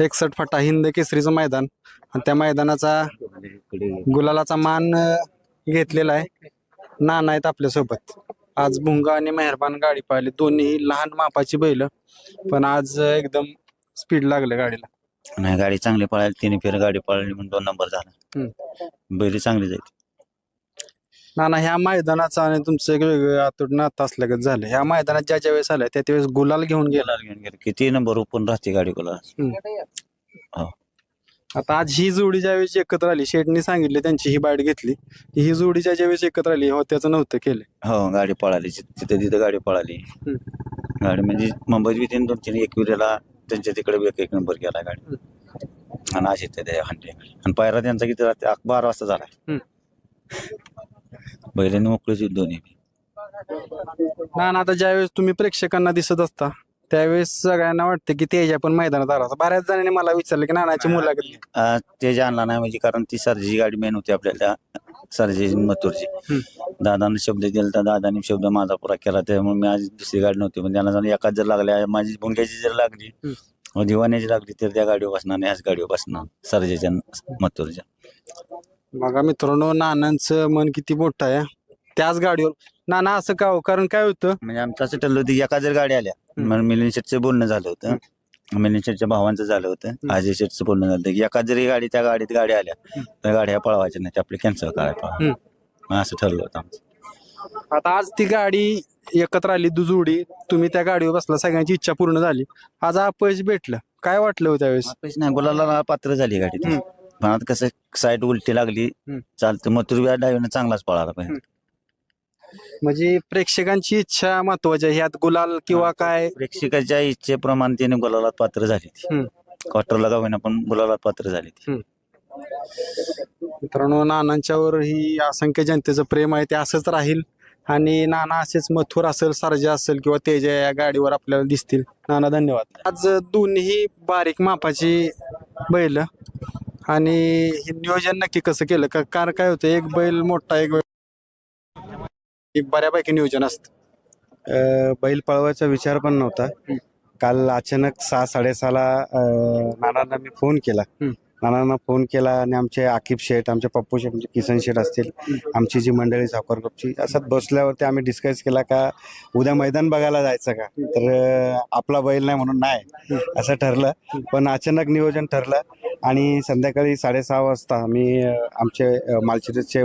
61 फाटा हिंद केसरीचं मैदान आणि त्या मैदानाचा गुलालाचा मान घेतलेला आहे. नाना आहेत आपल्यासोबत. आज भुंगा आणि मेहरबान गाडी पाहिली, दोन्ही लहान मापाची बैल, पण आज एकदम स्पीड लागलं गाडीला. नाही, गाडी चांगली पळाली, 3 फेर गाडी पळाली म्हणून 2 नंबर झाला. बैल चांगली जायची. नाना, ह्या मैदानाचा आणि तुमचं एक वेगळं आतून नातं असल्यागत झालं. ह्या मैदानात ज्या वेळेस आलं त्या वेळेस गुलाल घेऊन गेला. किती नंबर ओपन राहते गाडी गुलाल. आता आज ही जोडी ज्यावेळेस एकत्र आली, शेठनी सांगितले त्यांची ही बाईट घेतली, ही जोडी ज्यावेळेस एकत्र आली हो त्याचं नव्हतं केलं. हो, गाडी पळाली, तिथं गाडी पळाली. गाडी म्हणजे मुंबईत बी 2-3 एकविरेला त्यांच्या तिकडे एक नंबर गेला गाडी. आणि अशी ते हंडे आणि पायरा त्यांचा किती राहते 12 वाजता झाला. बैलांनी मोकळीच दोन्ही. ना आता ज्यावेळेस तुम्ही प्रेक्षकांना दिसत असता त्यावेळेस सगळ्यांना वाटतं की तेजा पण मैदानात आला. बऱ्याच जणांनी मला विचारलं की नानाची मुलाखत घे. तेज आणला नाही म्हणजे कारण ती सर्जी गाडी मेन होती आपल्याला, सर्जी मथुरची. दादाने शब्द दिला तर दादाने शब्द माझा पुरा केला, त्यामुळे मी आज दुसरी गाडी नव्हती. पण त्यांना जर एकाच जर लागल्या, माझी भुंग्याची जर लागली, दिवाण्याची लागली, तर त्या गाडीवर बसणार नाही, ह्याच गाडीवर बसणार सर्जेच्या मथुरच्या. बघा मित्रांनो, नानांचं मन किती मोठं आहे त्याच गाडीवर. नाना असं का हो? कारण काय होतं म्हणजे आमचं असं ठरलं होतं, एका जर गाडी आल्या, मिलिंद शेठचं बोलणं झालं होतं, मिलिंद शेठच्या भावांचं झालं होतं, अजय शेठचं बोलणं झालं होतं की एका जरी गाडी त्या गाडीत गाडी आल्या तर गाड्या पळवायच्या नाही, आपली कॅन्सल करायला. असं ठरलं होतं आमचं. आता आज ती गाडी एकत्र आली जोडी, तुम्ही त्या गाडीवर बसला, सगळ्यांची इच्छा पूर्ण झाली. आज अपयश भेटलं, काय वाटलं होतं त्यावेळेस? अपयश नाही, गुलाला पात्र झाली गाडी. पण आता कसं साईड उलटी लागली, चालतं मथुर डायव्हरने चांगलाच पळाला पाहिजे. म्हणजे प्रेक्षकांची इच्छा महत्वाची आहे ह्यात, गुलाल किंवा काय? प्रेक्षकाच्या इच्छेप्रमाणे त्याने गुलालात पात्र झाली ती. क्वार्टरला का होईना पण गुलालात पात्र झाली ती. मित्रांनो, नानांच्यावर ही असंख्य जनतेचं प्रेम आहे, ते असंच राहील. आणि नाना असेच मथुर असेल, सर्जा असेल किंवा तेजा या गाडीवर आपल्याला दिसतील. नाना धन्यवाद. आज दोन्ही बारीक मापाची बैल आणि हे नियोजन नक्की कसं केलं? कारण काय होतं, एक बैल मोठा, एक बऱ्यापैकी नियोजन असतं. बैल पळवायचा विचार पण नव्हता. काल अचानक 6-6:30ला नानांना मी फोन केला. नानांना फोन केला आणि आमचे आकिब शेठ, आमचे पप्पू शेठ, म्हणजे किसन शेठ असतील, आमची जी मंडळी साखर ग्रुपची, असंच बसल्यावरती आम्ही डिस्कस केला का उद्या मैदान बघायला जायचं का. तर आपला बैल नाही म्हणून नाही असं ठरलं. पण अचानक नियोजन ठरलं आणि संध्याकाळी 6:30 वाजता मी आमचे मालशिरसचे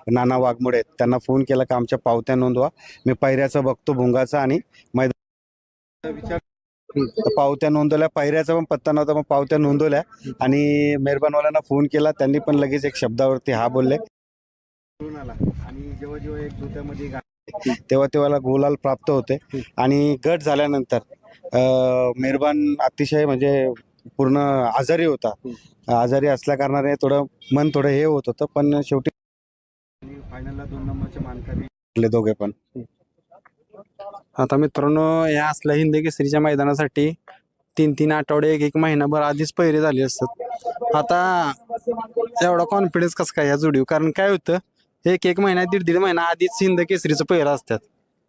नाना वाघमोडे आहेत, त्यांना फोन केला का आमच्या पावत्या नोंदवा, मी पायऱ्याचं बघतो भुंगाचा आणि मैदान विचार. पावत्या नोंदवल्या, पायऱ्याचा पण पत्ता नव्हता, मग पावत्या नोंदवल्या आणि मेहरबानवाल्यांना फोन केला. त्यांनी पण लगेच एक शब्दावरती हा बोलले. आणि जेव्हा जेव्हा एक जोत्यामध्ये तेव्हा गुलाल प्राप्त होते. आणि गट झाल्यानंतर मेहरबान अतिशय म्हणजे पूर्ण आजारी होता. आजारी असल्या कारणाने मन थोडं हे होत होतं, पण शेवटी फायनलला 2 नंबरचे मानकरी दोघे पण. आता मित्रांनो, या असल्या हिंद केसरीच्या मैदानासाठी 3-3 आठवडे, 1-1 महिनाभर आधीच पहिरे झाले असतात. आता एवढा कॉन्फिडन्स कसं काय या जोडीवर? कारण काय होतं, 1-1 महिना, 1.5 महिना आधीच हिंद केसरीचं पहिरं असतात.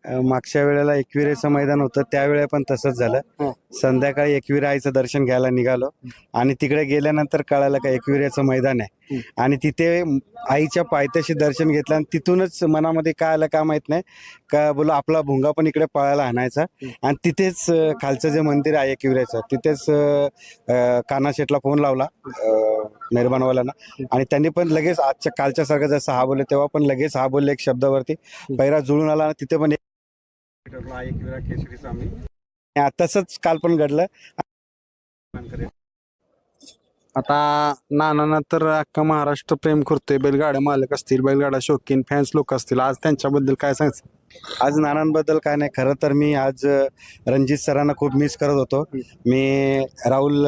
मागच्या वेळेला एकविरेचं मैदान होतं, त्यावेळेला पण तसंच झालं. संध्याकाळी एकविरे आईचं दर्शन घ्यायला निघालो आणि तिकडे गेल्यानंतर कळालं का एकविरेचं मैदान आहे. आणि तिथे आईच्या पायथ्याशी दर्शन घेतलं आणि तिथूनच मनामध्ये काय आलं का माहित नाही का, बोला आपला भुंगा पण इकडे पळायला आणायचा. आणि तिथेच खालचं जे मंदिर आहे एकविरेचं, तिथेच कानाशेठला फोन लावला मेहरबानवाल्यांना आणि त्यांनी पण लगेच आजच्या कालच्या सारखं जसं हा बोलले तेव्हा पण लगेच हा बोलले एक शब्दावरती, पैरा जुळून आला. तिथे पण तसंच काल पण घडलं. आता नानांना तर अख्खा महाराष्ट्र प्रेम करतोय. बैलगाडा मालक असतील, बैलगाडा शौकीन, फॅन्स लोक असतील, आज त्यांच्याबद्दल काय सांगायचं? आज नानांबद्दल काय नाही, खरं तर मी आज रणजित सरांना खूप मिस करत होतो. मी राहुल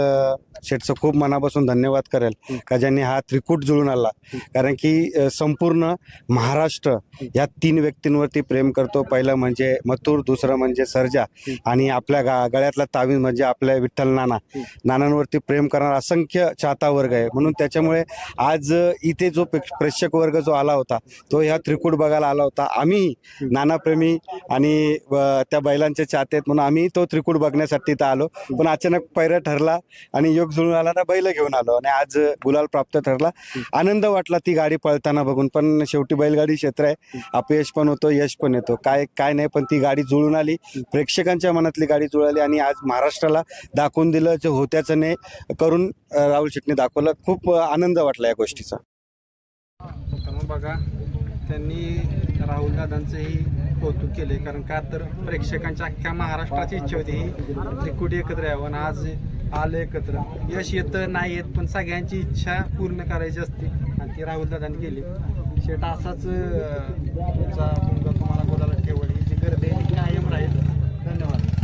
शेठचं खूप मनापासून धन्यवाद करेल का ज्यांनी हा त्रिकूट जुळून आला. कारण की संपूर्ण महाराष्ट्र या 3 व्यक्तींवरती प्रेम करतो. पहिलं म्हणजे मथुर, दुसरं म्हणजे सर्जा आणि आपल्या गळ्यातला तावीज म्हणजे आपल्या विठ्ठल नानांवरती प्रेम करणारा असंख्य चाहता वर्ग आहे. म्हणून त्याच्यामुळे आज इथे जो प्रेक्षक वर्ग जो आला होता तो ह्या त्रिकूट बघायला आला होता. आम्ही नाना नानाप्रेमी आणि त्या बैलांचे चाहते आहेत म्हणून आम्ही तो त्रिकूट बघण्यासाठी इथं आलो. पण अचानक पैरा ठरला आणि योग जुळून आला ना बैल घेऊन आलो आणि आज गुलाल प्राप्त ठरला. आनंद वाटला ती गाडी पळताना बघून. पण शेवटी बैलगाडी क्षेत्र आहे, अपयश पण होतो यश पण येतो, काय नाही, पण ती गाडी जुळून आली, प्रेक्षकांच्या मनातली गाडी जुळाली आणि आज महाराष्ट्राला दाखवून दिलं जे होत्याचं ने करून राहुल शेटने दाखवलं. खूप आनंद वाटला या गोष्टीचा. तर मग बघा, त्यांनी राहुल दादांचंही कौतुक केले, कारण का तर प्रेक्षकांच्या अख्ख्या महाराष्ट्राची इच्छा होती ही त्रिकुटी एकत्र यावं आणि आज आलं एकत्र. यश येतं नाही येत, पण सगळ्यांची इच्छा पूर्ण करायची असते आणि ती राहुल दादांनी केली. शेट असाच तुमचा तुम्हाला बोलायला ठेवलं, ही जी गर्दी आहे ती कायम राहील. धन्यवाद.